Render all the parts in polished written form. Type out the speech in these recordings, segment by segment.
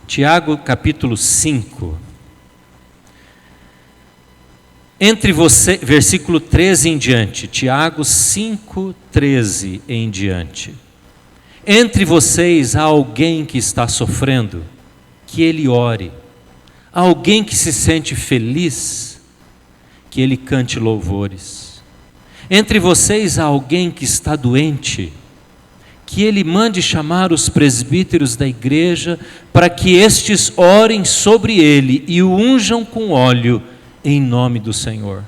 Tiago capítulo 5. Entre você, versículo 13 em diante, Tiago 5, 13 em diante. Entre vocês há alguém que está sofrendo, que ele ore. Há alguém que se sente feliz, que ele cante louvores. Entre vocês há alguém que está doente, que ele mande chamar os presbíteros da igreja, para que estes orem sobre ele e o unjam com óleo, em nome do Senhor.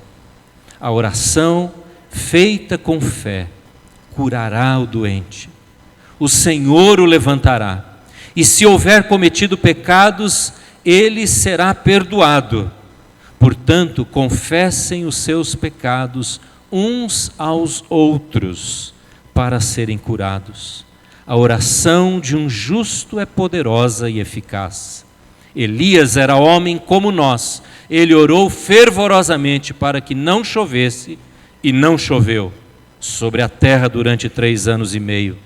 A oração feita com fé curará o doente. O Senhor o levantará. E se houver cometido pecados, ele será perdoado. Portanto, confessem os seus pecados uns aos outros para serem curados. A oração de um justo é poderosa e eficaz. Elias era homem como nós. Ele orou fervorosamente para que não chovesse, e não choveu sobre a terra durante 3 anos e meio.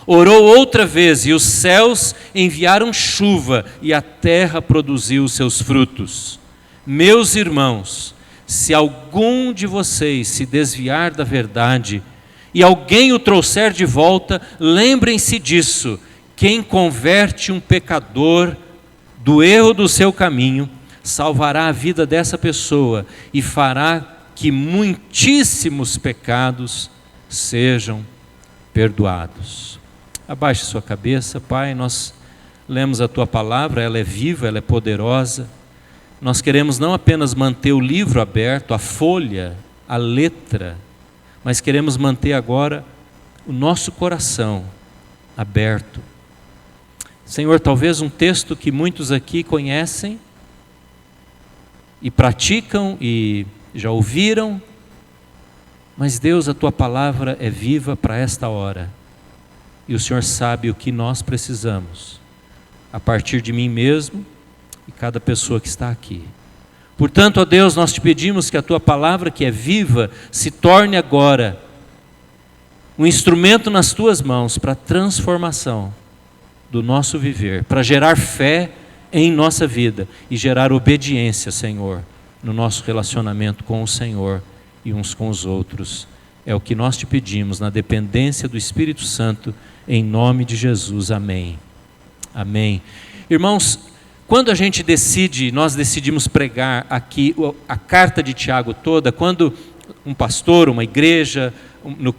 Orou outra vez, e os céus enviaram chuva, e a terra produziu seus frutos. Meus irmãos, se algum de vocês se desviar da verdade, e alguém o trouxer de volta, lembrem-se disso: quem converte um pecador do erro do seu caminho, salvará a vida dessa pessoa e fará que muitíssimos pecados sejam perdoados. Abaixe sua cabeça, Pai. Nós lemos a Tua palavra, ela é viva, ela é poderosa. Nós queremos não apenas manter o livro aberto, a folha, a letra, mas queremos manter agora o nosso coração aberto. Senhor, talvez um texto que muitos aqui conhecem e praticam e já ouviram, mas Deus, a Tua palavra é viva para esta hora, e o Senhor sabe o que nós precisamos, a partir de mim mesmo e cada pessoa que está aqui. Portanto, ó Deus, nós te pedimos que a Tua palavra, que é viva, se torne agora um instrumento nas Tuas mãos para transformação do nosso viver, para gerar fé em nossa vida e gerar obediência, Senhor, no nosso relacionamento com o Senhor e uns com os outros. É o que nós te pedimos, na dependência do Espírito Santo, em nome de Jesus. Amém. Amém. Irmãos, quando a gente nós decidimos pregar aqui a carta de Tiago toda, quando um pastor, uma igreja,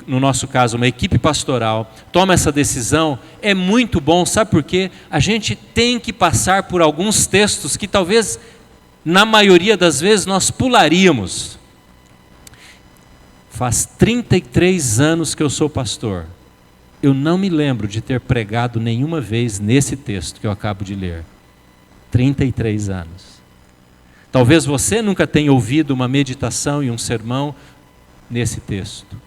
no nosso caso uma equipe pastoral, toma essa decisão, é muito bom, sabe por quê? A gente tem que passar por alguns textos que talvez, na maioria das vezes, nós pularíamos. Faz 33 anos que eu sou pastor, eu não me lembro de ter pregado nenhuma vez nesse texto que eu acabo de ler. 33 anos. Talvez você nunca tenha ouvido uma meditação e um sermão nesse texto.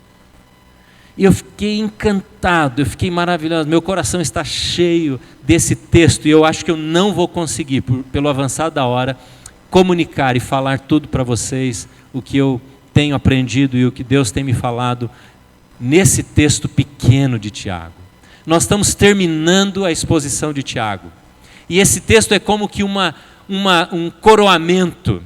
E eu fiquei encantado, eu fiquei maravilhado, meu coração está cheio desse texto, e eu acho que eu não vou conseguir, pelo avançar da hora, comunicar e falar tudo para vocês, o que eu tenho aprendido e o que Deus tem me falado nesse texto pequeno de Tiago. Nós estamos terminando a exposição de Tiago, e esse texto é como que um coroamento.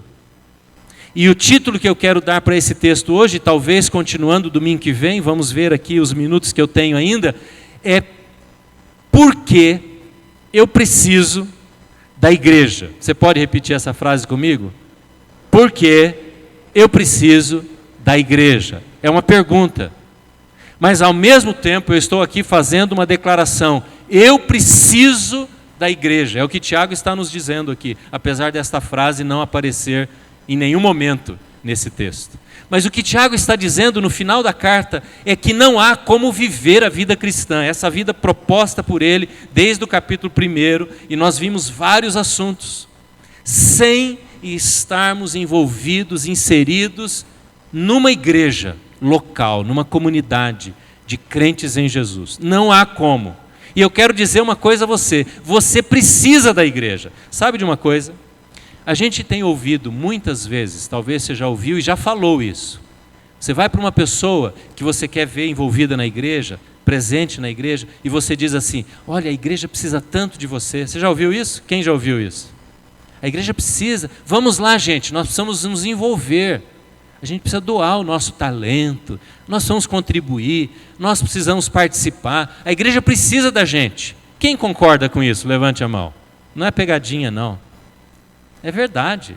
E o título que eu quero dar para esse texto hoje, talvez continuando domingo que vem, vamos ver aqui os minutos que eu tenho ainda, é porque eu preciso da igreja. Você pode repetir essa frase comigo? Porque eu preciso da igreja. É uma pergunta. Mas ao mesmo tempo eu estou aqui fazendo uma declaração. Eu preciso da igreja. É o que Tiago está nos dizendo aqui, apesar desta frase não aparecer em nenhum momento nesse texto. Mas o que Tiago está dizendo no final da carta é que não há como viver a vida cristã, essa vida proposta por ele desde o capítulo 1, e nós vimos vários assuntos, sem estarmos envolvidos, inseridos numa igreja local, numa comunidade de crentes em Jesus. Não há como. E eu quero dizer uma coisa a você: você precisa da igreja. Sabe de uma coisa? A gente tem ouvido muitas vezes, talvez você já ouviu e já falou isso. Você vai para uma pessoa que você quer ver envolvida na igreja, presente na igreja, e você diz assim: olha, a igreja precisa tanto de você. Você já ouviu isso? Quem já ouviu isso? A igreja precisa, vamos lá, gente, nós precisamos nos envolver. A gente precisa doar o nosso talento, nós vamos contribuir, nós precisamos participar. A igreja precisa da gente. Quem concorda com isso? Levante a mão. Não é pegadinha, não. É verdade.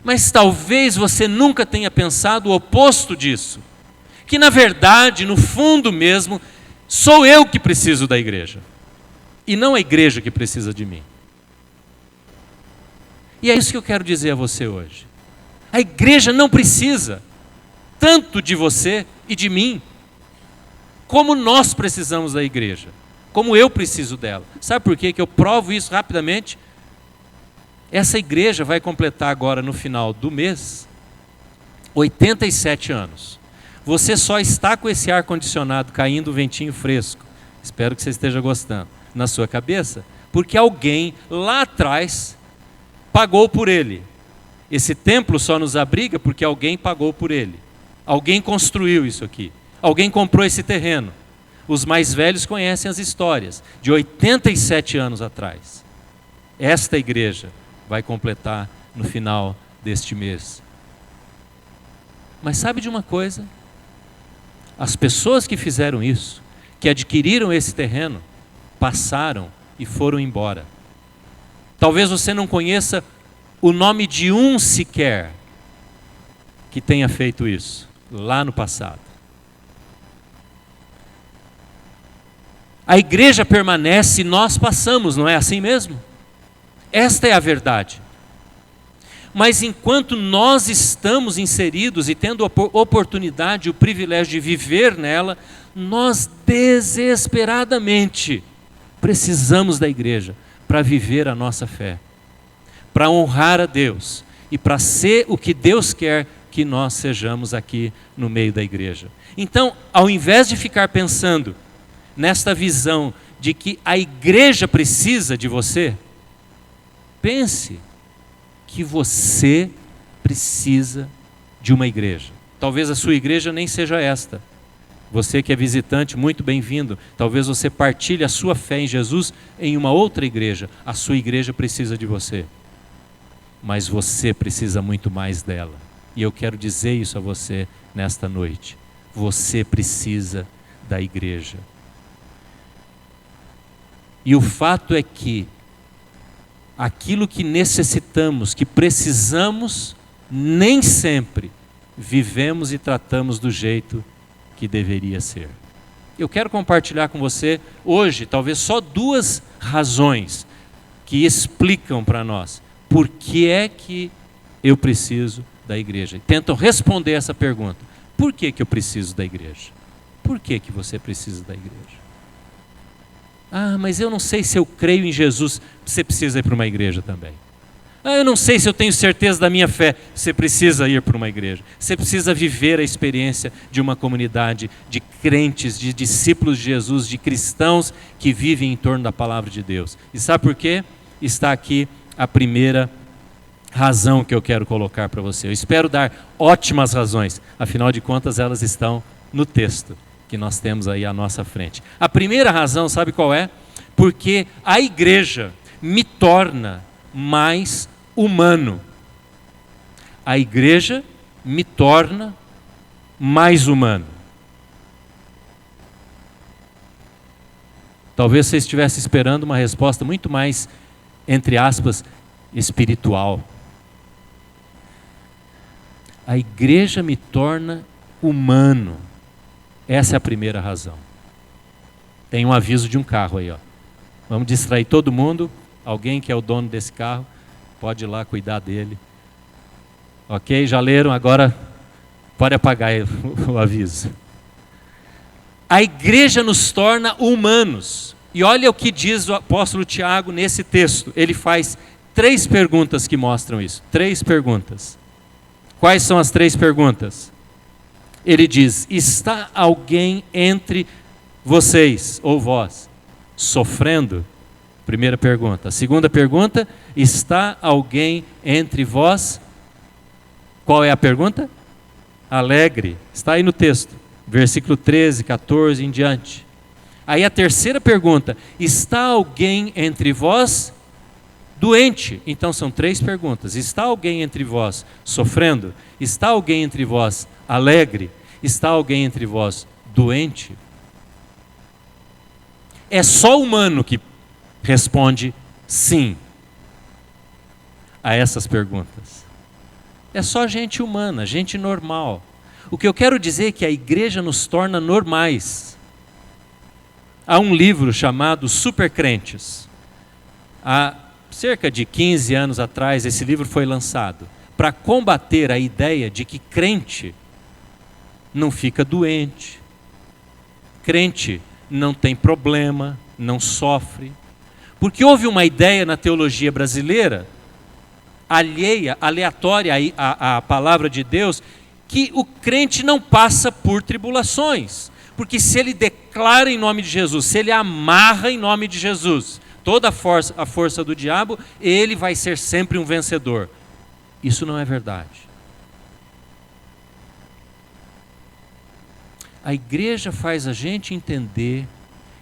Mas talvez você nunca tenha pensado o oposto disso. Que na verdade, no fundo mesmo, sou eu que preciso da igreja. E não a igreja que precisa de mim. E é isso que eu quero dizer a você hoje. A igreja não precisa tanto de você e de mim, como nós precisamos da igreja, como eu preciso dela. Sabe por quê? Que eu provo isso rapidamente? Essa igreja vai completar agora no final do mês 87 anos. Você só está com esse ar-condicionado caindo, ventinho fresco, espero que você esteja gostando, na sua cabeça, porque alguém lá atrás pagou por ele. Esse templo só nos abriga porque alguém pagou por ele. Alguém construiu isso aqui. Alguém comprou esse terreno. Os mais velhos conhecem as histórias de 87 anos atrás. Esta igreja vai completar no final deste mês. Mas sabe de uma coisa? As pessoas que fizeram isso, que adquiriram esse terreno, passaram e foram embora. Talvez você não conheça o nome de um sequer que tenha feito isso lá no passado. A igreja permanece e nós passamos, não é assim mesmo? Esta é a verdade. Mas enquanto nós estamos inseridos e tendo a oportunidade, o privilégio de viver nela, nós desesperadamente precisamos da igreja para viver a nossa fé, para honrar a Deus e para ser o que Deus quer que nós sejamos aqui no meio da igreja. Então, ao invés de ficar pensando nesta visão de que a igreja precisa de você, pense que você precisa de uma igreja. Talvez a sua igreja nem seja esta. Você que é visitante, muito bem-vindo. Talvez você partilhe a sua fé em Jesus em uma outra igreja. A sua igreja precisa de você. Mas você precisa muito mais dela. E eu quero dizer isso a você nesta noite. Você precisa da igreja. E o fato é que aquilo que necessitamos, que precisamos, nem sempre vivemos e tratamos do jeito que deveria ser. Eu quero compartilhar com você hoje, talvez só 2 razões que explicam para nós por que é que eu preciso da igreja. Tentam responder essa pergunta. Por que que eu preciso da igreja? Por que que você precisa da igreja? Ah, mas eu não sei se eu creio em Jesus. Você precisa ir para uma igreja também. Ah, eu não sei se eu tenho certeza da minha fé. Você precisa ir para uma igreja. Você precisa viver a experiência de uma comunidade de crentes, de discípulos de Jesus, de cristãos que vivem em torno da palavra de Deus. E sabe por quê? Está aqui a primeira razão que eu quero colocar para você. Eu espero dar ótimas razões. Afinal de contas, elas estão no texto que nós temos aí à nossa frente. A primeira razão, sabe qual é? Porque a igreja me torna mais humano. A igreja me torna mais humano. Talvez você estivesse esperando uma resposta muito mais, entre aspas, espiritual. A igreja me torna humano. Essa é a primeira razão. Tem um aviso de um carro aí, ó. Vamos distrair todo mundo. Alguém que é o dono desse carro, pode ir lá cuidar dele. Ok? Já leram? Agora pode apagar o aviso. A igreja nos torna humanos. E olha o que diz o apóstolo Tiago nesse texto. Ele faz 3 perguntas que mostram isso. 3 perguntas. Quais são as 3 perguntas? Ele diz: está alguém entre vocês, ou vós, sofrendo? Primeira pergunta. Segunda pergunta: está alguém entre vós? Qual é a pergunta? alegre. Está aí no texto, versículo 13, 14 em diante. Aí a terceira pergunta: está alguém entre vós doente? Então são 3 perguntas. Está alguém entre vós sofrendo? Está alguém entre vós alegre? Está alguém entre vós doente? É só o humano que responde sim a essas perguntas. É só gente humana, gente normal. O que eu quero dizer é que a igreja nos torna normais. Há um livro chamado Supercrentes. Há cerca de 15 anos atrás, esse livro foi lançado para combater a ideia de que crente não fica doente, crente não tem problema, não sofre. Porque houve uma ideia na teologia brasileira, alheia, aleatória à palavra de Deus, que o crente não passa por tribulações. Porque se ele declara em nome de Jesus, se ele amarra em nome de Jesus toda a força do diabo, ele vai ser sempre um vencedor. Isso não é verdade. A igreja faz a gente entender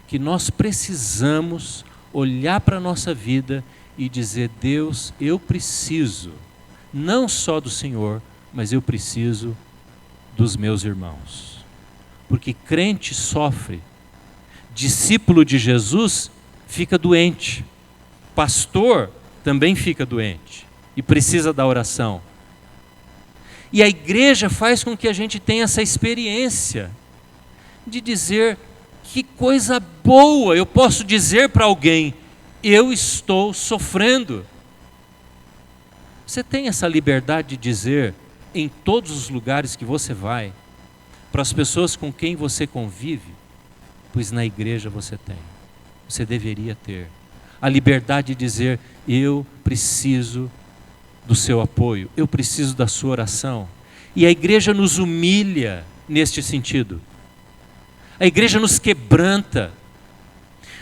que nós precisamos olhar para a nossa vida e dizer: Deus, eu preciso, não só do Senhor, mas eu preciso dos meus irmãos. Porque crente sofre, discípulo de Jesus fica doente, pastor também fica doente e precisa da oração. E a igreja faz com que a gente tenha essa experiência de dizer: que coisa boa, eu posso dizer para alguém: eu estou sofrendo. Você tem essa liberdade de dizer em todos os lugares que você vai, para as pessoas com quem você convive? Pois na igreja você tem, você deveria ter a liberdade de dizer: eu preciso do seu apoio, eu preciso da sua oração. E a igreja nos humilha neste sentido. A igreja nos quebranta.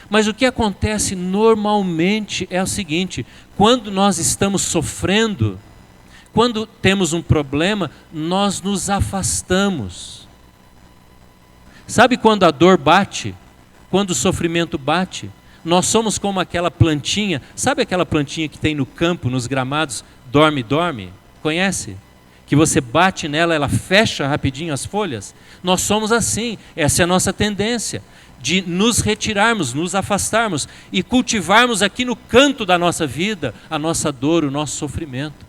Mas o que acontece normalmente é o seguinte: quando nós estamos sofrendo, quando temos um problema, nós nos afastamos. Sabe quando a dor bate? Quando o sofrimento bate? Nós somos como aquela plantinha. Sabe aquela plantinha que tem no campo, nos gramados, dorme? Conhece? Que você bate nela, ela fecha rapidinho as folhas. Nós somos assim, essa é a nossa tendência, de nos retirarmos, nos afastarmos e cultivarmos aqui no canto da nossa vida a nossa dor, o nosso sofrimento.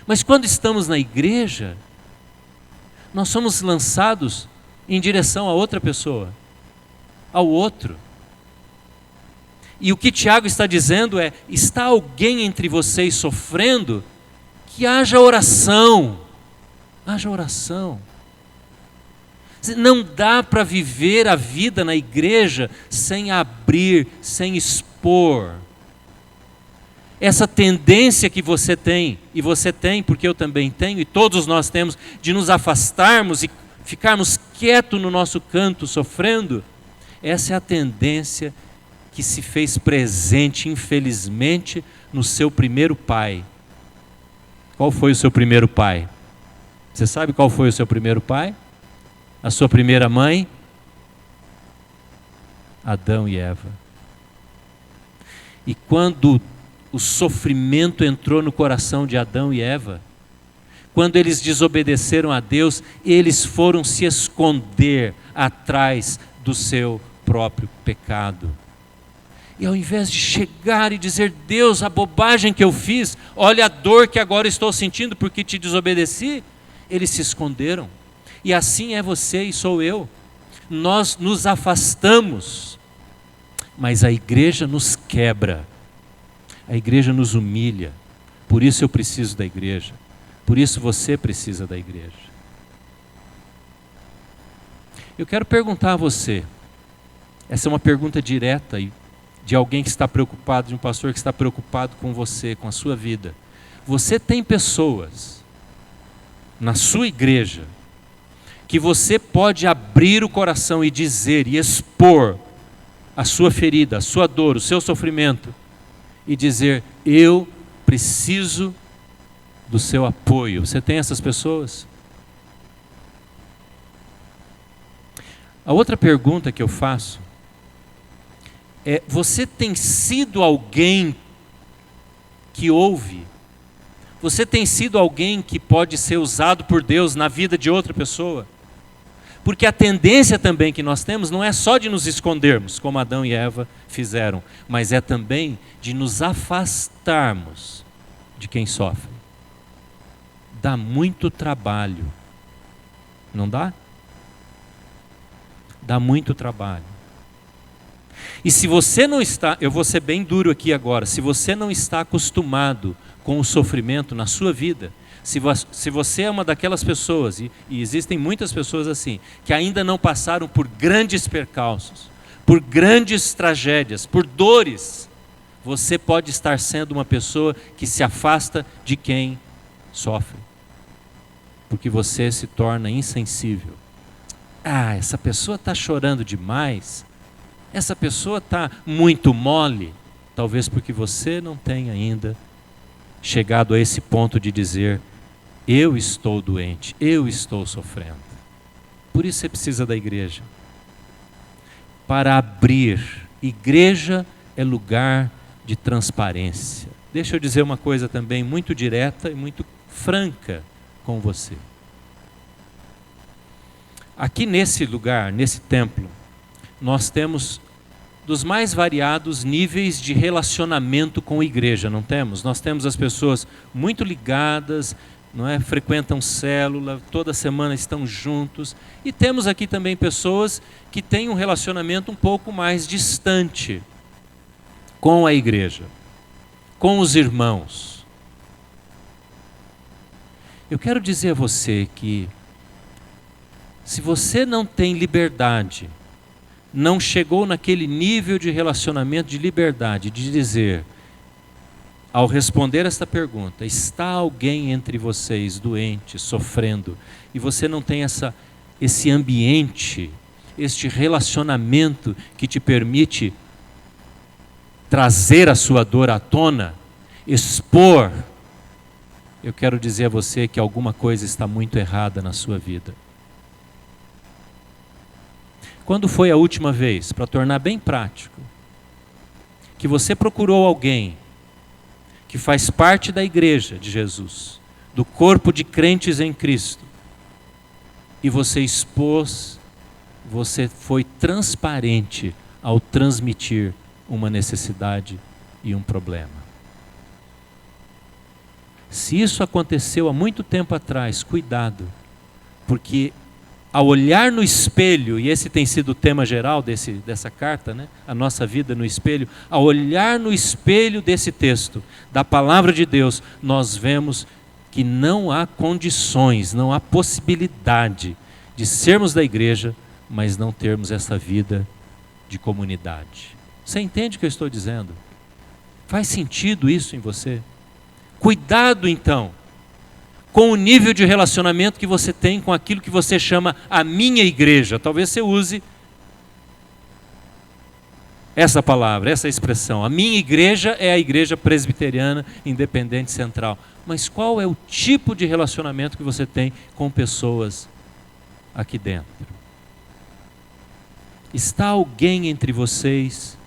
Mas quando estamos na igreja, nós somos lançados em direção a outra pessoa, ao outro. E o que Tiago está dizendo é: está alguém entre vocês sofrendo? Que haja oração. Haja oração. Não dá para viver a vida na igreja sem abrir, sem expor. Essa tendência que você tem, e você tem porque eu também tenho, e todos nós temos, de nos afastarmos e ficarmos quietos no nosso canto sofrendo, essa é a tendência que se fez presente, infelizmente, no seu primeiro pai. Qual foi o seu primeiro pai? Você sabe qual foi o seu primeiro pai? A sua primeira mãe? Adão e Eva. E quando o sofrimento entrou no coração de Adão e Eva, quando eles desobedeceram a Deus, eles foram se esconder atrás do seu próprio pecado. E ao invés de chegar e dizer: Deus, a bobagem que eu fiz, olha a dor que agora estou sentindo porque te desobedeci, eles se esconderam. E assim é você e sou eu. Nós nos afastamos, mas a igreja nos quebra, a igreja nos humilha. Por isso eu preciso da igreja, por isso você precisa da igreja. Eu quero perguntar a você, essa é uma pergunta direta e de alguém que está preocupado, de um pastor que está preocupado com você, com a sua vida. Você tem pessoas na sua igreja que você pode abrir o coração e dizer e expor a sua ferida, a sua dor, o seu sofrimento e dizer: eu preciso do seu apoio. Você tem essas pessoas? A outra pergunta que eu faço é: você tem sido alguém que ouve? Você tem sido alguém que pode ser usado por Deus na vida de outra pessoa? Porque a tendência também que nós temos não é só de nos escondermos, como Adão e Eva fizeram, mas é também de nos afastarmos de quem sofre. Dá muito trabalho, não dá? Dá muito trabalho. E se você não está, eu vou ser bem duro aqui agora, se você não está acostumado com o sofrimento na sua vida, se você é uma daquelas pessoas, e existem muitas pessoas assim, que ainda não passaram por grandes percalços, por grandes tragédias, por dores, você pode estar sendo uma pessoa que se afasta de quem sofre, porque você se torna insensível. Ah, essa pessoa está chorando demais, essa pessoa está muito mole, talvez porque você não tenha ainda chegado a esse ponto de dizer: eu estou doente, eu estou sofrendo. Por isso você precisa da igreja, para abrir. Igreja é lugar de transparência. Deixa eu dizer uma coisa também muito direta e muito franca com você. Aqui nesse lugar, nesse templo, nós temos dos mais variados níveis de relacionamento com a igreja, não temos? Nós temos as pessoas muito ligadas, não é? Frequentam célula, toda semana estão juntos, e temos aqui também pessoas que têm um relacionamento um pouco mais distante com a igreja, com os irmãos. Eu quero dizer a você que se você não tem liberdade, não chegou naquele nível de relacionamento de liberdade, de dizer, ao responder esta pergunta: está alguém entre vocês doente, sofrendo, e você não tem esse ambiente, este relacionamento que te permite trazer a sua dor à tona, expor, eu quero dizer a você que alguma coisa está muito errada na sua vida. Quando foi a última vez, para tornar bem prático, que você procurou alguém que faz parte da igreja de Jesus, do corpo de crentes em Cristo, e você expôs, você foi transparente ao transmitir uma necessidade e um problema? Se isso aconteceu há muito tempo atrás, cuidado, porque ao olhar no espelho, e esse tem sido o tema geral dessa carta, né? A nossa vida no espelho, ao olhar no espelho desse texto, da palavra de Deus, nós vemos que não há condições, não há possibilidade de sermos da igreja, mas não termos essa vida de comunidade. Você entende o que eu estou dizendo? Faz sentido isso em você? Cuidado então com o nível de relacionamento que você tem com aquilo que você chama a minha igreja. Talvez você use essa palavra, essa expressão. A minha igreja é a igreja presbiteriana independente central. Mas qual é o tipo de relacionamento que você tem com pessoas aqui dentro? Está alguém entre vocês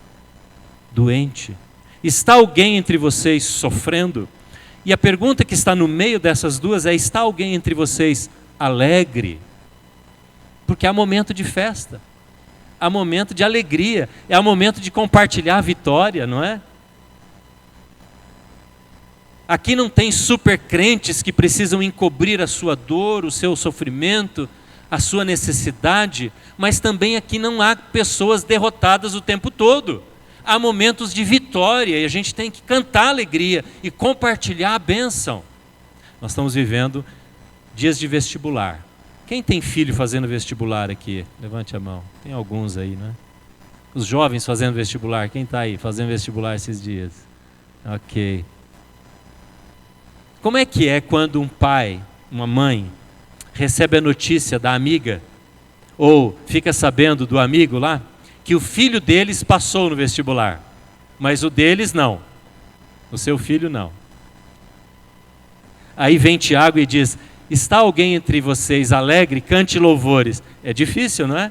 doente? Está alguém entre vocês sofrendo? E a pergunta que está no meio dessas duas é: está alguém entre vocês alegre? Porque há momento de festa, há momento de alegria, é o momento de compartilhar a vitória, não é? Aqui não tem super crentes que precisam encobrir a sua dor, o seu sofrimento, a sua necessidade, mas também aqui não há pessoas derrotadas o tempo todo. Há momentos de vitória e a gente tem que cantar alegria e compartilhar a bênção. Nós estamos vivendo dias de vestibular. Quem tem filho fazendo vestibular aqui? Levante a mão. Tem alguns aí, né? Os jovens fazendo vestibular. Quem está aí fazendo vestibular esses dias? Ok. Como é que é quando um pai, uma mãe, recebe a notícia da amiga, ou fica sabendo do amigo lá, que o filho deles passou no vestibular, mas o deles não, o seu filho não. Aí vem Tiago e diz: está alguém entre vocês alegre? Cante louvores. É difícil, não é?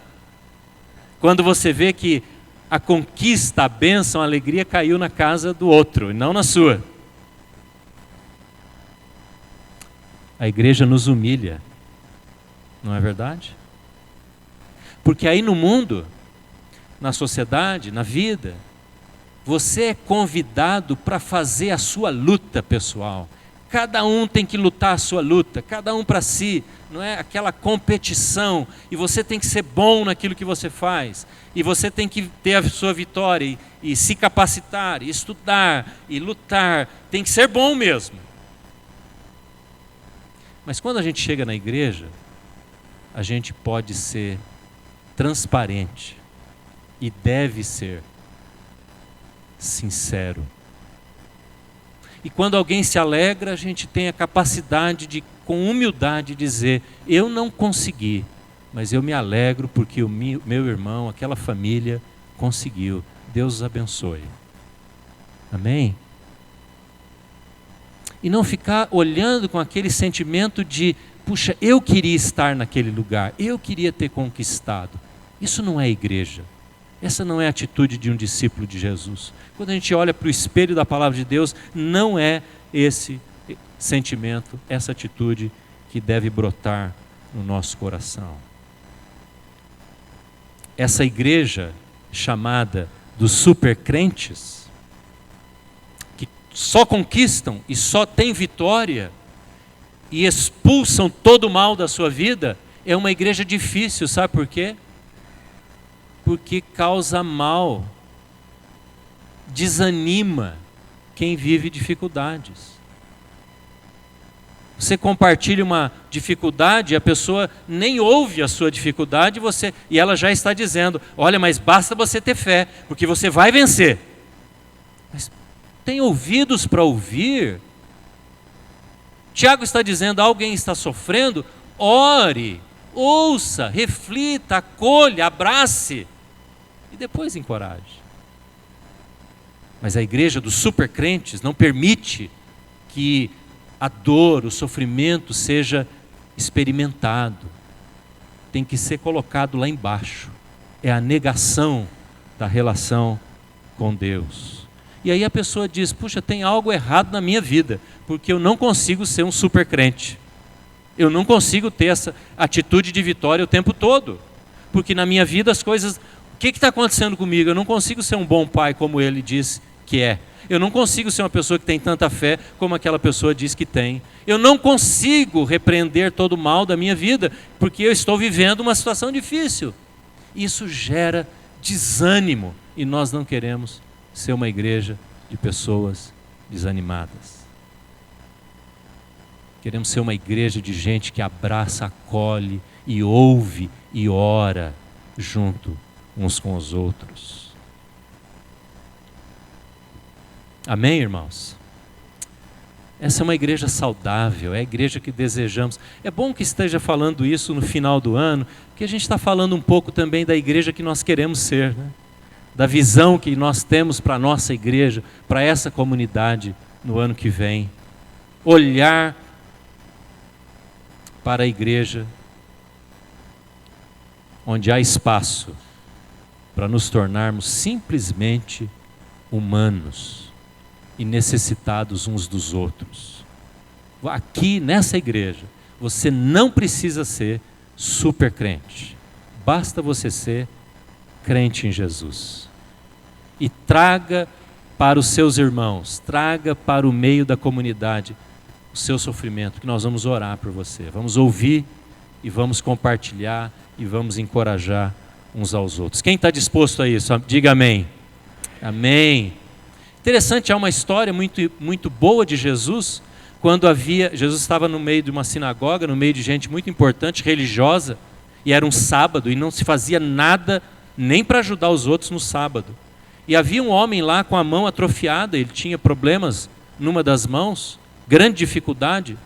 Quando você vê que a conquista, a bênção, a alegria caiu na casa do outro e não na sua. A igreja nos humilha, não é verdade? Porque aí no mundo, na sociedade, na vida, você é convidado para fazer a sua luta pessoal. Cada um tem que lutar a sua luta, cada um para si, não é aquela competição, e você tem que ser bom naquilo que você faz, e você tem que ter a sua vitória, e se capacitar, e estudar, e lutar, tem que ser bom mesmo. Mas quando a gente chega na igreja, a gente pode ser transparente, e deve ser sincero. E quando alguém se alegra, a gente tem a capacidade de, com humildade, dizer: eu não consegui, mas eu me alegro porque o meu irmão, aquela família, conseguiu. Deus os abençoe. Amém? E não ficar olhando com aquele sentimento de: puxa, eu queria estar naquele lugar, eu queria ter conquistado. Isso não é igreja. Essa não é a atitude de um discípulo de Jesus. Quando a gente olha para o espelho da palavra de Deus, não é esse sentimento, essa atitude que deve brotar no nosso coração. Essa igreja chamada dos supercrentes, que só conquistam e só têm vitória e expulsam todo o mal da sua vida, é uma igreja difícil, sabe por quê? Porque causa mal, desanima quem vive dificuldades. Você compartilha uma dificuldade, a pessoa nem ouve a sua dificuldade, e ela já está dizendo: olha, mas basta você ter fé, porque você vai vencer. Mas tem ouvidos para ouvir? Tiago está dizendo: alguém está sofrendo, ore, ouça, reflita, acolha, abrace. E depois encoraje. Mas a igreja dos supercrentes não permite que a dor, o sofrimento seja experimentado. Tem que ser colocado lá embaixo. É a negação da relação com Deus. E aí a pessoa diz: puxa, tem algo errado na minha vida, porque eu não consigo ser um supercrente. Eu não consigo ter essa atitude de vitória o tempo todo. Porque na minha vida as coisas... O que está acontecendo comigo? Eu não consigo ser um bom pai como ele diz que é. Eu não consigo ser uma pessoa que tem tanta fé como aquela pessoa diz que tem. Eu não consigo repreender todo o mal da minha vida, porque eu estou vivendo uma situação difícil. Isso gera desânimo, e nós não queremos ser uma igreja de pessoas desanimadas. Queremos ser uma igreja de gente que abraça, acolhe e ouve e ora junto uns com os outros. Amém, irmãos? Essa é uma igreja saudável, é a igreja que desejamos. É bom que esteja falando isso no final do ano, porque a gente está falando um pouco também da igreja que nós queremos ser, né? Da visão que nós temos para a nossa igreja, para essa comunidade no ano que vem. Olhar para a igreja onde há espaço para nos tornarmos simplesmente humanos e necessitados uns dos outros. Aqui nessa igreja, você não precisa ser super crente. Basta você ser crente em Jesus. E traga para os seus irmãos, traga para o meio da comunidade o seu sofrimento, que nós vamos orar por você. Vamos ouvir e vamos compartilhar e vamos encorajar uns aos outros. Quem está disposto a isso? Diga amém. Amém. Interessante, há uma história muito boa de Jesus, quando Jesus estava no meio de uma sinagoga, no meio de gente muito importante, religiosa, e era um sábado, e não se fazia nada nem para ajudar os outros no sábado. E havia um homem lá com a mão atrofiada, ele tinha problemas numa das mãos, grande dificuldade.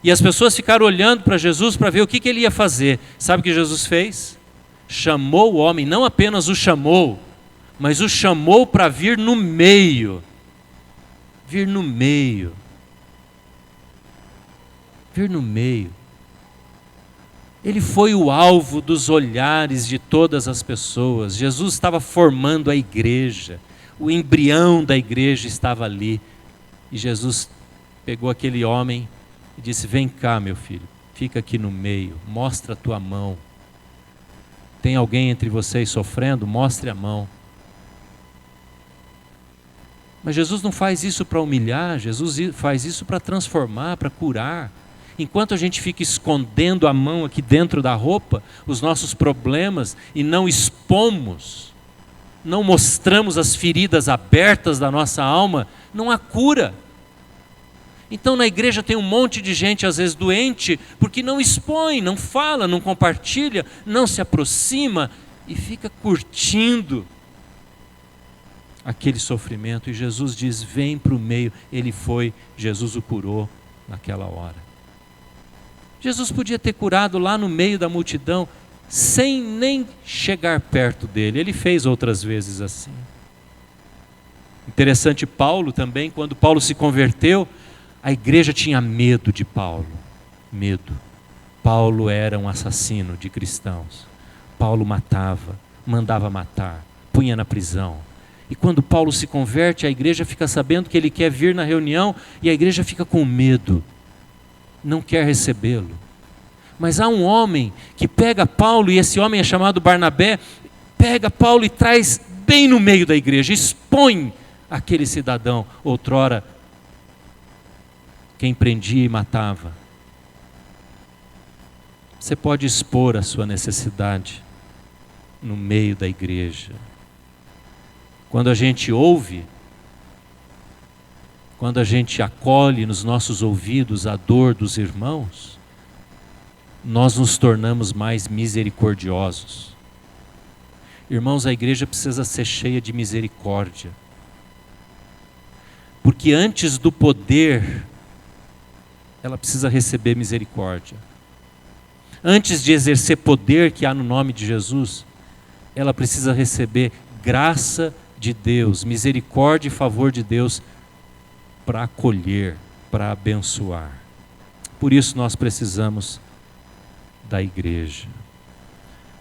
E as pessoas ficaram olhando para Jesus para ver o que ele ia fazer. Sabe o que Jesus fez? Chamou o homem, não apenas o chamou, mas o chamou para vir no meio. Vir no meio. Vir no meio. Ele foi o alvo dos olhares de todas as pessoas. Jesus estava formando a igreja. O embrião da igreja estava ali. E Jesus pegou aquele homem e disse: vem cá, meu filho, fica aqui no meio, mostra a tua mão. Tem alguém entre vocês sofrendo? Mostre a mão. Mas Jesus não faz isso para humilhar, Jesus faz isso para transformar, para curar. Enquanto a gente fica escondendo a mão aqui dentro da roupa, os nossos problemas, e não expomos, não mostramos as feridas abertas da nossa alma, não há cura. Então na igreja tem um monte de gente às vezes doente, porque não expõe, não fala, não compartilha, não se aproxima e fica curtindo aquele sofrimento. E Jesus diz: vem para o meio. Ele foi, Jesus o curou naquela hora. Jesus podia ter curado lá no meio da multidão, sem nem chegar perto dele. Ele fez outras vezes assim. Interessante, Paulo também, quando Paulo se converteu, a igreja tinha medo de Paulo. Medo. Paulo era um assassino de cristãos. Paulo matava, mandava matar, punha na prisão. E quando Paulo se converte, a igreja fica sabendo que ele quer vir na reunião, e a igreja fica com medo, não quer recebê-lo. Mas há um homem que pega Paulo, e esse homem é chamado Barnabé, pega Paulo e traz bem no meio da igreja, expõe aquele cidadão, outrora quem prendia e matava. Você pode expor a sua necessidade no meio da igreja. Quando a gente ouve, quando a gente acolhe nos nossos ouvidos a dor dos irmãos, nós nos tornamos mais misericordiosos. Irmãos, a igreja precisa ser cheia de misericórdia. Porque antes do poder, ela precisa receber misericórdia. Antes de exercer poder que há no nome de Jesus, ela precisa receber graça de Deus, misericórdia e favor de Deus para acolher, para abençoar. Por isso nós precisamos da igreja.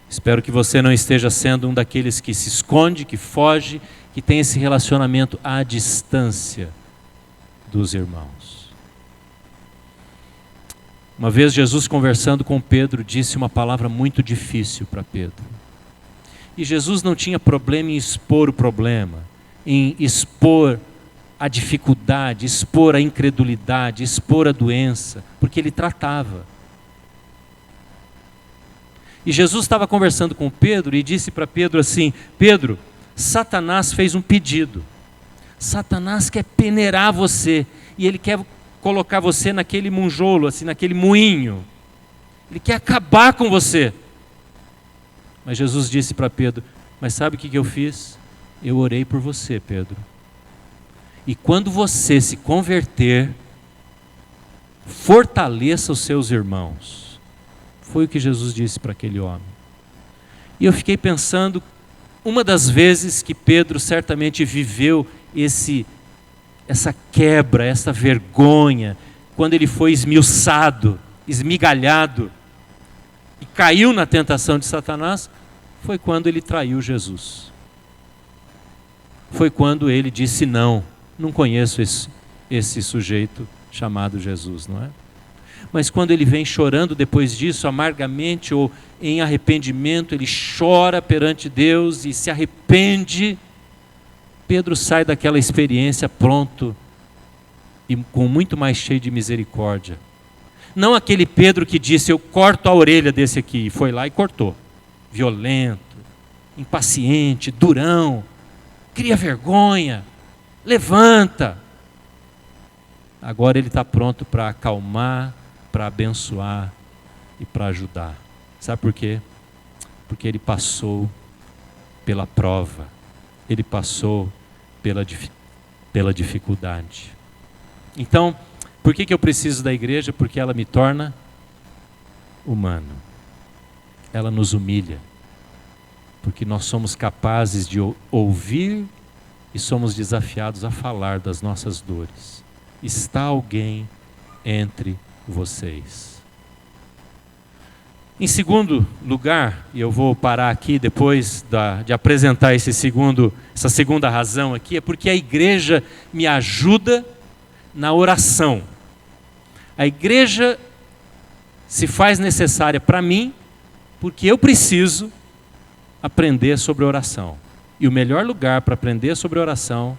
Espero que você não esteja sendo um daqueles que se esconde, que foge, que tem esse relacionamento à distância dos irmãos. Uma vez Jesus, conversando com Pedro, disse uma palavra muito difícil para Pedro. E Jesus não tinha problema em expor o problema, em expor a dificuldade, expor a incredulidade, expor a doença, porque ele tratava. E Jesus estava conversando com Pedro e disse para Pedro assim: Pedro, Satanás fez um pedido. Satanás quer peneirar você, e ele quer colocar você naquele munjolo, assim, naquele moinho. Ele quer acabar com você. Mas Jesus disse para Pedro: mas sabe o que eu fiz? Eu orei por você, Pedro. E quando você se converter, fortaleça os seus irmãos. Foi o que Jesus disse para aquele homem. E eu fiquei pensando, uma das vezes que Pedro certamente viveu essa quebra, essa vergonha, quando ele foi esmiuçado, esmigalhado, e caiu na tentação de Satanás, foi quando ele traiu Jesus. Foi quando ele disse: não conheço esse sujeito chamado Jesus, não é? Mas quando ele vem chorando depois disso, amargamente ou em arrependimento, ele chora perante Deus e se arrepende. Pedro sai daquela experiência pronto e com muito mais cheio de misericórdia. Não aquele Pedro que disse: eu corto a orelha desse aqui, e foi lá e cortou. Violento, impaciente, durão, cria vergonha, levanta. Agora ele está pronto para acalmar, para abençoar e para ajudar. Sabe por quê? Porque ele passou pela prova, ele passou pela dificuldade. Então, por que eu preciso da igreja? Porque ela me torna humano. Ela nos humilha. Porque nós somos capazes de ouvir e somos desafiados a falar das nossas dores. Está alguém entre vocês. Em segundo lugar, e eu vou parar aqui depois de apresentar essa segunda razão aqui, é porque a igreja me ajuda na oração. A igreja se faz necessária para mim, porque eu preciso aprender sobre oração. E o melhor lugar para aprender sobre oração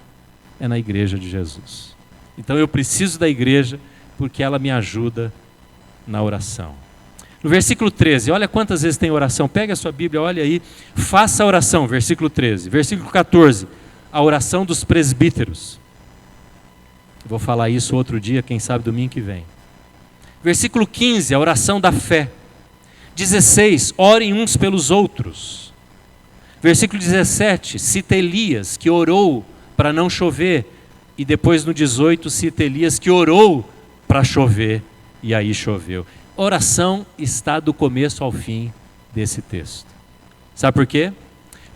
é na igreja de Jesus. Então eu preciso da igreja porque ela me ajuda na oração. No versículo 13, olha quantas vezes tem oração. Pega a sua Bíblia, olha aí. Faça a oração, versículo 13. Versículo 14, a oração dos presbíteros. Vou falar isso outro dia, quem sabe domingo que vem. Versículo 15, a oração da fé. 16, orem uns pelos outros. Versículo 17, cita Elias, que orou para não chover. E depois no 18, cita Elias, que orou para chover. E aí choveu. Oração está do começo ao fim desse texto. Sabe por quê?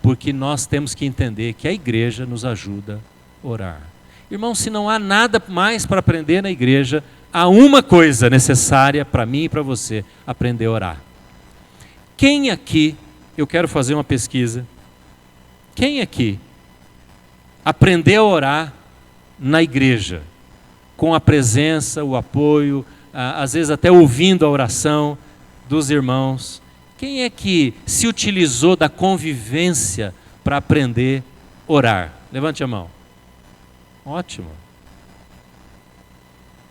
Porque nós temos que entender que a igreja nos ajuda a orar. Irmão, se não há nada mais para aprender na igreja, há uma coisa necessária para mim e para você: aprender a orar. Quem aqui, eu quero fazer uma pesquisa, quem aqui aprendeu a orar na igreja, com a presença, o apoio, às vezes até ouvindo a oração dos irmãos? Quem é que se utilizou da convivência para aprender a orar? Levante a mão. Ótimo.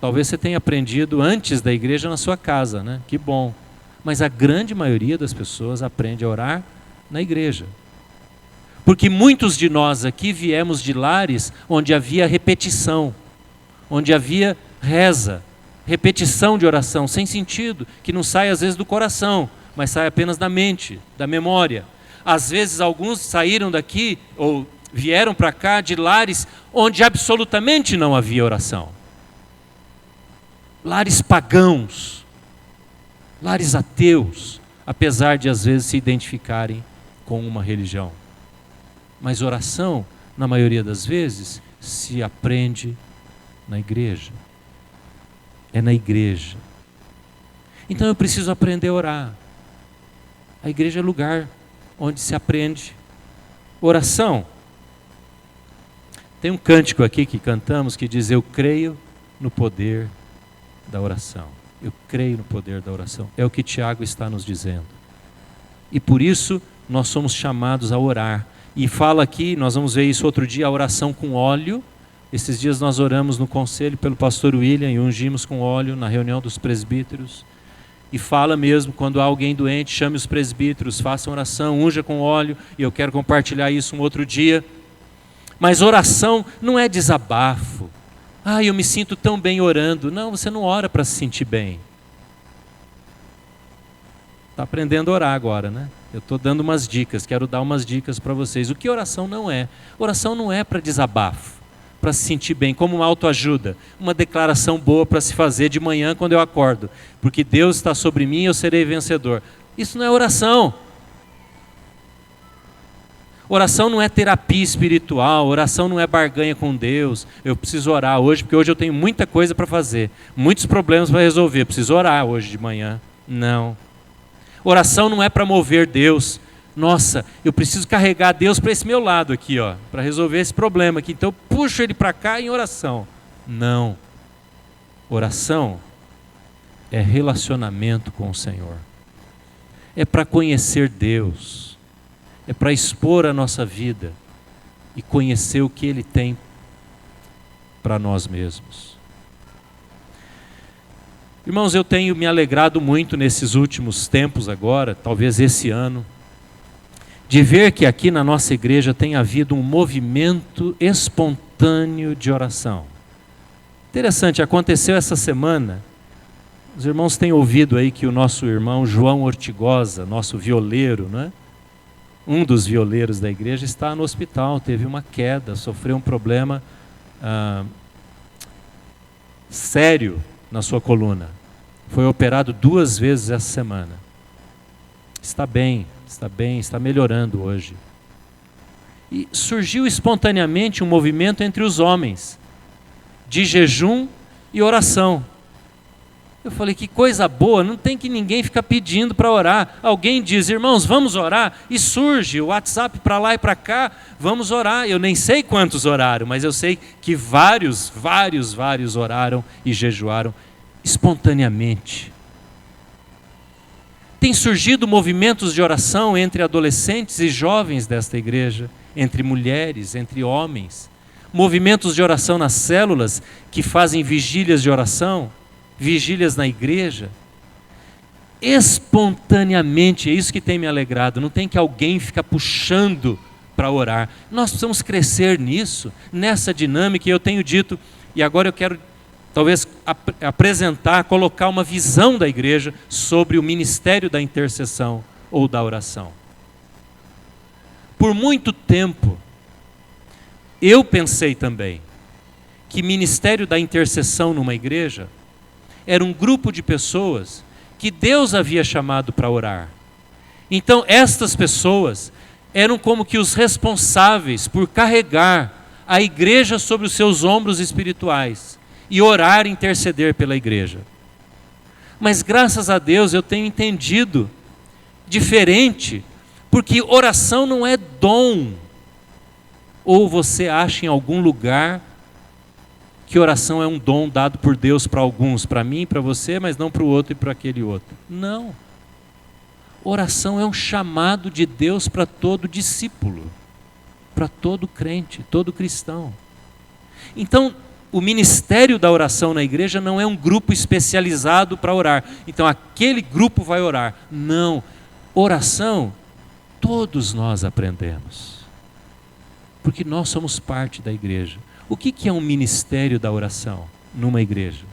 Talvez você tenha aprendido antes da igreja na sua casa, né? Que bom. Mas a grande maioria das pessoas aprende a orar na igreja. Porque muitos de nós aqui viemos de lares onde havia repetição, onde havia reza, repetição de oração sem sentido, que não sai às vezes do coração, mas sai apenas da mente, da memória. Às vezes alguns saíram daqui ou vieram para cá de lares onde absolutamente não havia oração. Lares pagãos, lares ateus, apesar de às vezes se identificarem com uma religião. Mas oração, na maioria das vezes, se aprende na igreja. É na igreja. Então eu preciso aprender a orar. A igreja é lugar onde se aprende oração. Tem um cântico aqui que cantamos que diz: eu creio no poder da oração. Eu creio no poder da oração. É o que Tiago está nos dizendo. E por isso nós somos chamados a orar. E fala aqui, nós vamos ver isso outro dia, a oração com óleo. Esses dias nós oramos no conselho pelo pastor William e ungimos com óleo na reunião dos presbíteros. E fala mesmo, quando há alguém doente, chame os presbíteros, façam oração, unja com óleo. E eu quero compartilhar isso um outro dia. Mas oração não é desabafo. Eu me sinto tão bem orando. Não, você não ora para se sentir bem. Está aprendendo a orar agora, né? Eu estou dando umas dicas, quero dar umas dicas para vocês. O que oração não é? Oração não é para desabafo, para se sentir bem, como uma autoajuda, uma declaração boa para se fazer de manhã quando eu acordo. Porque Deus está sobre mim e eu serei vencedor. Isso não é oração. Oração não é terapia espiritual, oração não é barganha com Deus. Eu preciso orar hoje, porque hoje eu tenho muita coisa para fazer, muitos problemas para resolver, preciso orar hoje de manhã. Não. Oração não é para mover Deus. Nossa, eu preciso carregar Deus para esse meu lado aqui, para resolver esse problema aqui. Então eu puxo ele para cá em oração. Não. Oração é relacionamento com o Senhor. É para conhecer Deus. É para expor a nossa vida e conhecer o que Ele tem para nós mesmos. Irmãos, eu tenho me alegrado muito nesses últimos tempos agora, talvez esse ano, de ver que aqui na nossa igreja tem havido um movimento espontâneo de oração. Interessante, aconteceu essa semana. Os irmãos têm ouvido aí que o nosso irmão João Ortigosa, nosso violeiro, né? Um dos violeiros da igreja está no hospital, teve uma queda, sofreu um problema sério na sua coluna. Foi operado 2 vezes essa semana. Está bem, está melhorando hoje. E surgiu espontaneamente um movimento entre os homens, de jejum e oração. Eu falei, que coisa boa, não tem que ninguém ficar pedindo para orar. Alguém diz, irmãos, vamos orar? E surge o WhatsApp para lá e para cá, vamos orar. Eu nem sei quantos oraram, mas eu sei que vários oraram e jejuaram espontaneamente. Tem surgido movimentos de oração entre adolescentes e jovens desta igreja, entre mulheres, entre homens. Movimentos de oração nas células que fazem vigílias de oração, vigílias na igreja. Espontaneamente, é isso que tem me alegrado. Não tem que alguém ficar puxando para orar. Nós precisamos crescer nisso, nessa dinâmica. E eu tenho dito, e agora eu quero talvez apresentar, colocar uma visão da igreja sobre o ministério da intercessão ou da oração. Por muito tempo, eu pensei também que ministério da intercessão numa igreja era um grupo de pessoas que Deus havia chamado para orar. Então, estas pessoas eram como que os responsáveis por carregar a igreja sobre os seus ombros espirituais e orar e interceder pela igreja. Mas graças a Deus eu tenho entendido diferente, porque oração não é dom. Ou você acha em algum lugar que oração é um dom dado por Deus para alguns, para mim, para você, mas não para o outro e para aquele outro. Não. Oração é um chamado de Deus para todo discípulo, para todo crente, todo cristão. Então, o ministério da oração na igreja não é um grupo especializado para orar. Então, aquele grupo vai orar. Não. Oração, todos nós aprendemos. Porque nós somos parte da igreja. O que é um ministério da oração numa igreja?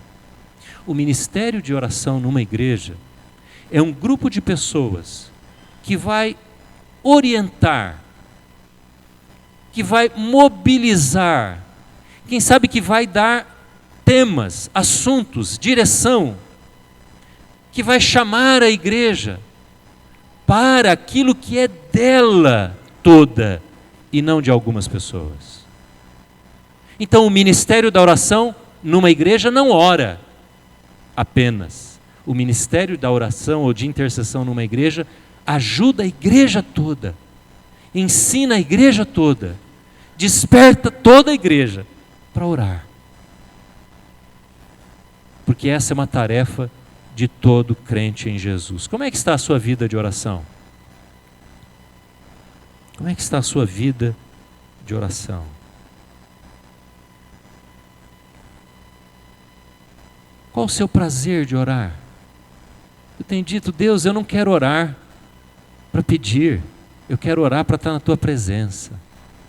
O ministério de oração numa igreja é um grupo de pessoas que vai orientar, que vai mobilizar, quem sabe que vai dar temas, assuntos, direção, que vai chamar a igreja para aquilo que é dela toda e não de algumas pessoas. Então o ministério da oração numa igreja não ora apenas. O ministério da oração ou de intercessão numa igreja ajuda a igreja toda, ensina a igreja toda, desperta toda a igreja para orar. Porque essa é uma tarefa de todo crente em Jesus. Como é que está a sua vida de oração? Como é que está a sua vida de oração? Qual o seu prazer de orar? Eu tenho dito, Deus, eu não quero orar para pedir, eu quero orar para estar na tua presença,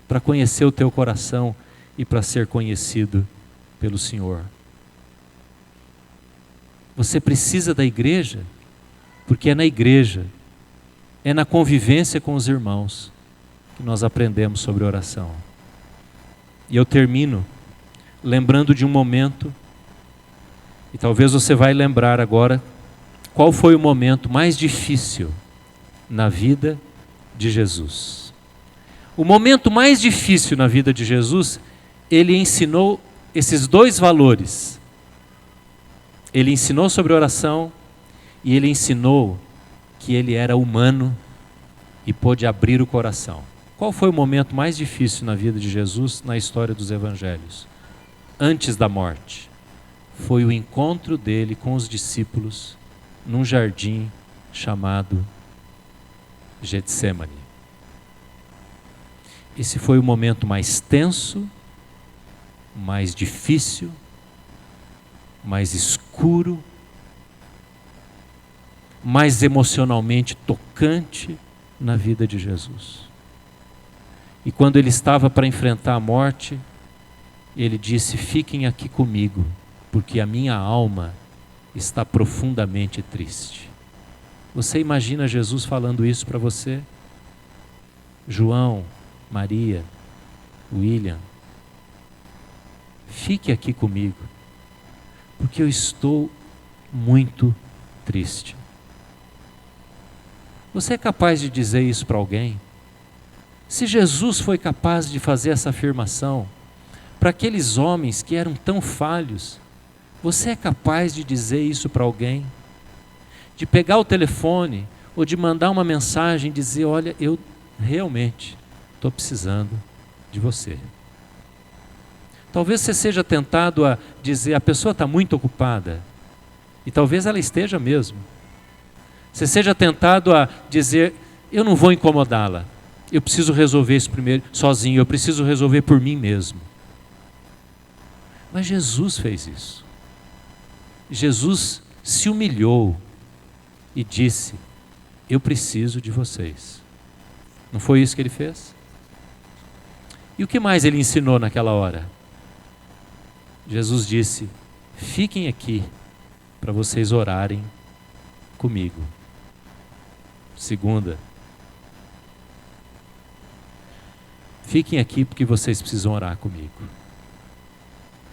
para conhecer o teu coração e para ser conhecido pelo Senhor. Você precisa da igreja, porque é na igreja, é na convivência com os irmãos que nós aprendemos sobre oração. E eu termino lembrando de um momento, e talvez você vai lembrar agora, qual foi o momento mais difícil na vida de Jesus. O momento mais difícil na vida de Jesus, ele ensinou esses dois valores. Ele ensinou sobre oração e ele ensinou que ele era humano e pôde abrir o coração. Qual foi o momento mais difícil na vida de Jesus na história dos evangelhos? Antes da morte. Foi o encontro dele com os discípulos num jardim chamado Getsêmani. Esse foi o momento mais tenso, mais difícil, mais escuro, mais emocionalmente tocante na vida de Jesus. E quando ele estava para enfrentar a morte, ele disse: fiquem aqui comigo, porque a minha alma está profundamente triste. Você imagina Jesus falando isso para você? João, Maria, William, fique aqui comigo, porque eu estou muito triste. Você é capaz de dizer isso para alguém? Se Jesus foi capaz de fazer essa afirmação para aqueles homens que eram tão falhos, Você é capaz de dizer isso para alguém? De pegar o telefone ou de mandar uma mensagem e dizer: olha, eu realmente estou precisando de você. Talvez você seja tentado a dizer: a pessoa está muito ocupada. E talvez ela esteja mesmo. Você seja tentado a dizer: eu não vou incomodá-la. Eu preciso resolver isso primeiro sozinho. Eu preciso resolver por mim mesmo. Mas Jesus fez isso. Jesus se humilhou e disse: eu preciso de vocês. Não foi isso que ele fez? E o que mais ele ensinou naquela hora? Jesus disse: fiquem aqui para vocês orarem comigo. Segunda, fiquem aqui porque vocês precisam orar comigo.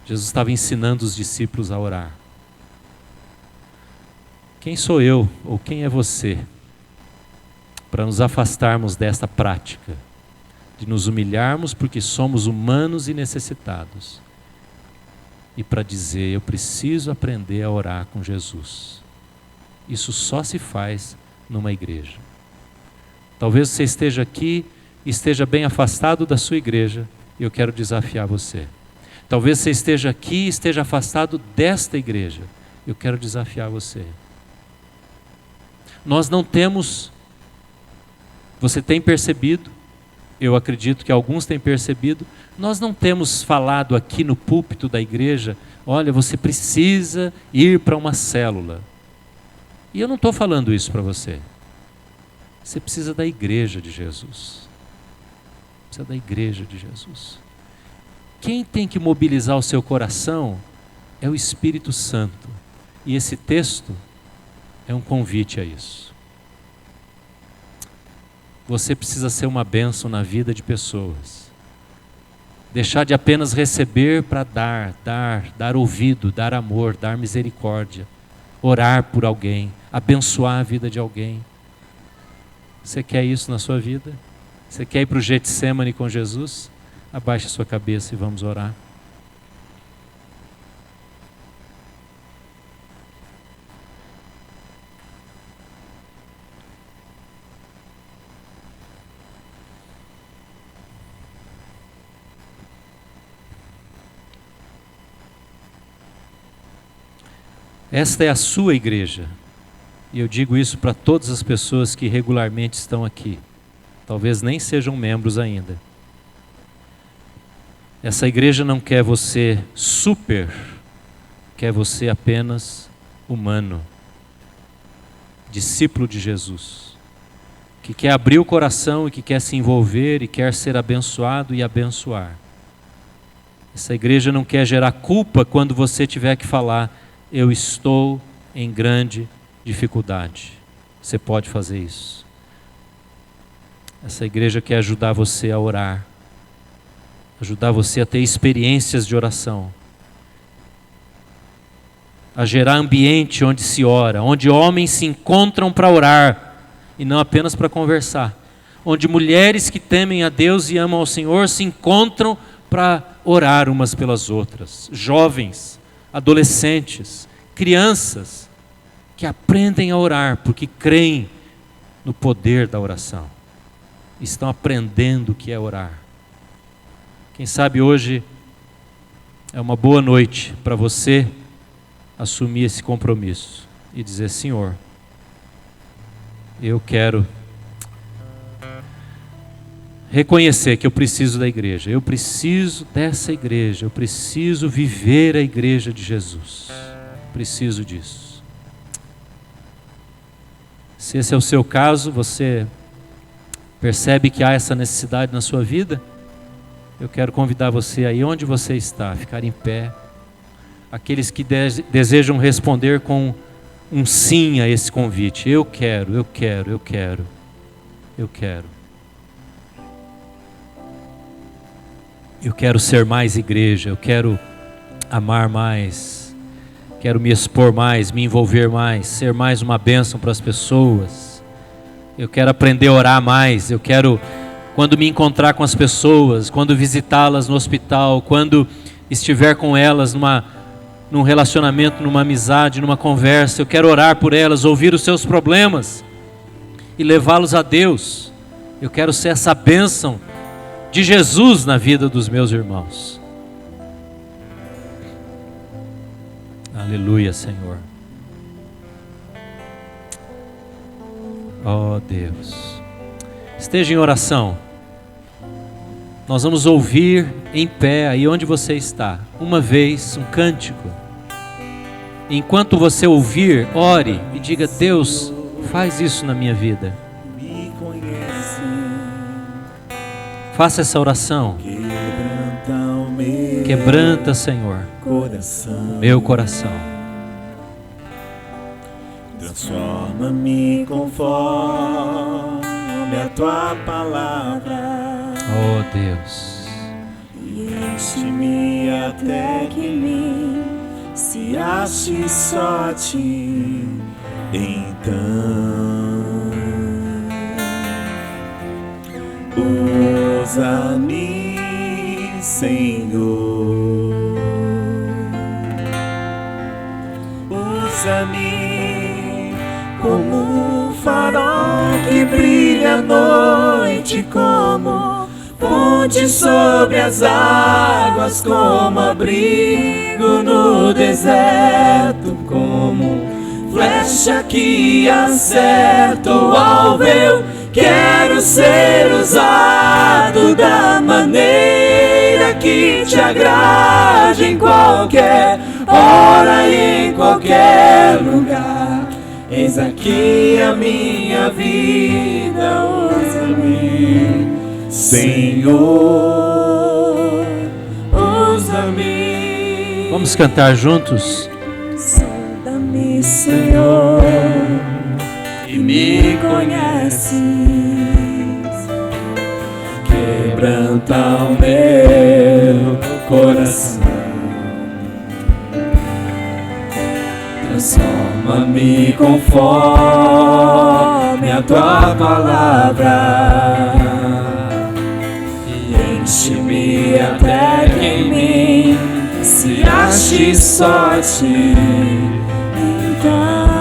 Jesus estava ensinando os discípulos a orar. Quem sou eu ou quem é você para nos afastarmos desta prática de nos humilharmos porque somos humanos e necessitados, e para dizer: eu preciso aprender a orar com Jesus? Isso só se faz numa igreja. Talvez você esteja aqui e esteja bem afastado da sua igreja, e eu quero desafiar você. Talvez você esteja aqui e esteja afastado desta igreja, eu quero desafiar você. Nós não temos, você tem percebido, eu acredito que alguns têm percebido, nós não temos falado aqui no púlpito da igreja: olha, você precisa ir para uma célula. E eu não estou falando isso para você. Você precisa da igreja de Jesus. Precisa da igreja de Jesus. Quem tem que mobilizar o seu coração é o Espírito Santo. E esse texto é um convite a isso. Você precisa ser uma bênção na vida de pessoas. Deixar de apenas receber para dar ouvido, dar amor, dar misericórdia. Orar por alguém, abençoar a vida de alguém. Você quer isso na sua vida? Você quer ir para o Getsemane com Jesus? Abaixe a sua cabeça e vamos orar. Esta é a sua igreja. E eu digo isso para todas as pessoas que regularmente estão aqui. Talvez nem sejam membros ainda. Essa igreja não quer você super, quer você apenas humano. Discípulo de Jesus. Que quer abrir o coração e que quer se envolver e quer ser abençoado e abençoar. Essa igreja não quer gerar culpa quando você tiver que falar: eu estou em grande dificuldade. Você pode fazer isso. Essa igreja quer ajudar você a orar, ajudar você a ter experiências de oração, a gerar ambiente onde se ora, onde homens se encontram para orar e não apenas para conversar, onde mulheres que temem a Deus e amam ao Senhor se encontram para orar umas pelas outras, jovens, adolescentes, crianças que aprendem a orar porque creem no poder da oração, estão aprendendo o que é orar. Quem sabe hoje é uma boa noite para você assumir esse compromisso e dizer: Senhor, eu quero reconhecer que eu preciso da igreja, eu preciso dessa igreja, eu preciso viver a igreja de Jesus, preciso disso. Se esse é o seu caso, você percebe que há essa necessidade na sua vida, eu quero convidar você aí onde você está, a ficar em pé. Aqueles que desejam responder com um sim a esse convite: eu quero, eu quero, eu quero, eu quero. Eu quero ser mais igreja, eu quero amar mais, quero me expor mais, me envolver mais, ser mais uma bênção para as pessoas. Eu quero aprender a orar mais, eu quero, quando me encontrar com as pessoas, quando visitá-las no hospital, quando estiver com elas num relacionamento, numa amizade, numa conversa. Eu quero orar por elas, ouvir os seus problemas e levá-los a Deus. Eu quero ser essa bênção de Jesus na vida dos meus irmãos. Aleluia, Senhor. Oh Deus, esteja em oração. Nós vamos ouvir em pé, aí onde você está, uma vez, um cântico. Enquanto você ouvir, ore e diga: Deus, faz isso na minha vida. Faça essa oração. Quebranta, Senhor, meu coração. Transforma-me conforme a tua palavra. Oh Deus, E enche-me até que em mim se ache só a ti. Então usa-me, Senhor. Usa-me como um farol que brilha à noite, como ponte sobre as águas, como abrigo no deserto, como flecha que acerta o alvo. Eu quero ser usado da maneira que te agrade, em qualquer hora e em qualquer lugar. Eis aqui a minha vida, usa-me, Senhor, usa-me. vamos cantar juntos? Sonda-me, Senhor, e me conheces. Quebranta o meu coração. Transforma-me conforme a tua palavra. Enche-me até que em mim se ache só a ti. Então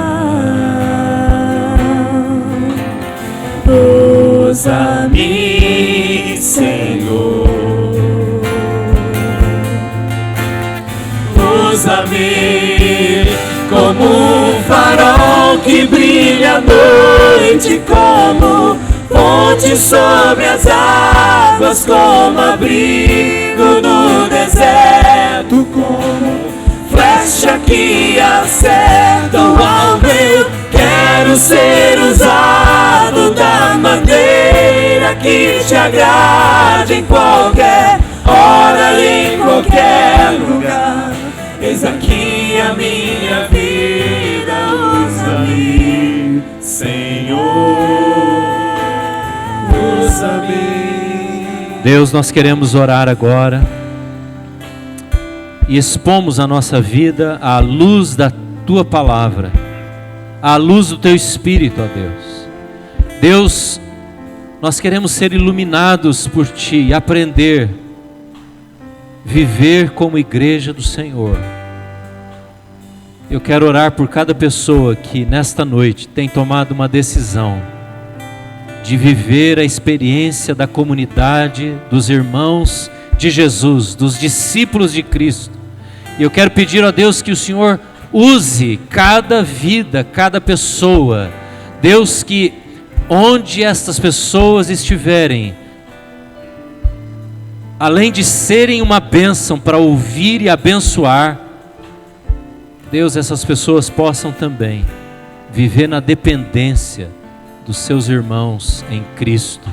usa-me, Senhor. Usa-me como um farol que brilha à noite, como ponte sobre as águas, como abrigo no deserto, como flecha que acerta o alvo. Eu quero ser usado da maneira que te agrade, em qualquer hora e em qualquer lugar. Eis aqui a minha vida, usa-me, Senhor. Deus, nós queremos orar agora e expomos a nossa vida à luz da tua palavra, à luz do teu Espírito, ó Deus. Deus, nós queremos ser iluminados por ti e aprender, viver como igreja do Senhor. Eu quero orar por cada pessoa que nesta noite tem tomado uma decisão de viver a experiência da comunidade, dos irmãos de Jesus, dos discípulos de Cristo. E eu quero pedir a Deus que o Senhor use cada vida, cada pessoa. Deus, que onde estas pessoas estiverem, além de serem uma bênção para ouvir e abençoar, Deus, essas pessoas possam também viver na dependência dos seus irmãos em Cristo.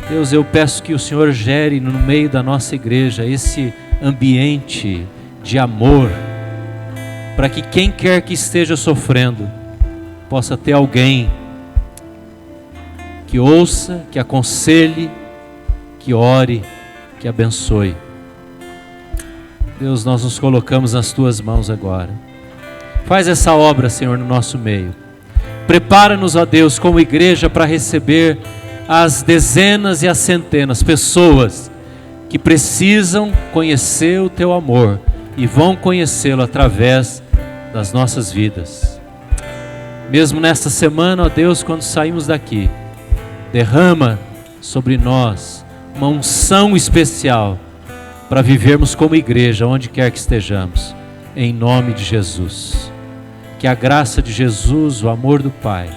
Deus, eu peço que o Senhor gere no meio da nossa igreja esse ambiente de amor, para que quem quer que esteja sofrendo possa ter alguém que ouça, que aconselhe, que ore, que abençoe. Deus, nós nos colocamos nas tuas mãos agora. Faz essa obra, Senhor, no nosso meio. Prepara-nos, ó Deus, como igreja para receber as dezenas e as centenas, pessoas que precisam conhecer o teu amor e vão conhecê-lo através das nossas vidas. Mesmo nesta semana, ó Deus, quando saímos daqui, derrama sobre nós uma unção especial para vivermos como igreja, onde quer que estejamos, em nome de Jesus. Que a graça de Jesus, o amor do Pai,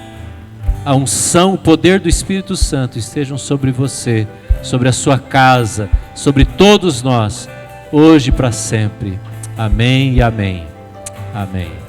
a unção, o poder do Espírito Santo estejam sobre você, sobre a sua casa, sobre todos nós, hoje e para sempre. Amém e amém. Amém.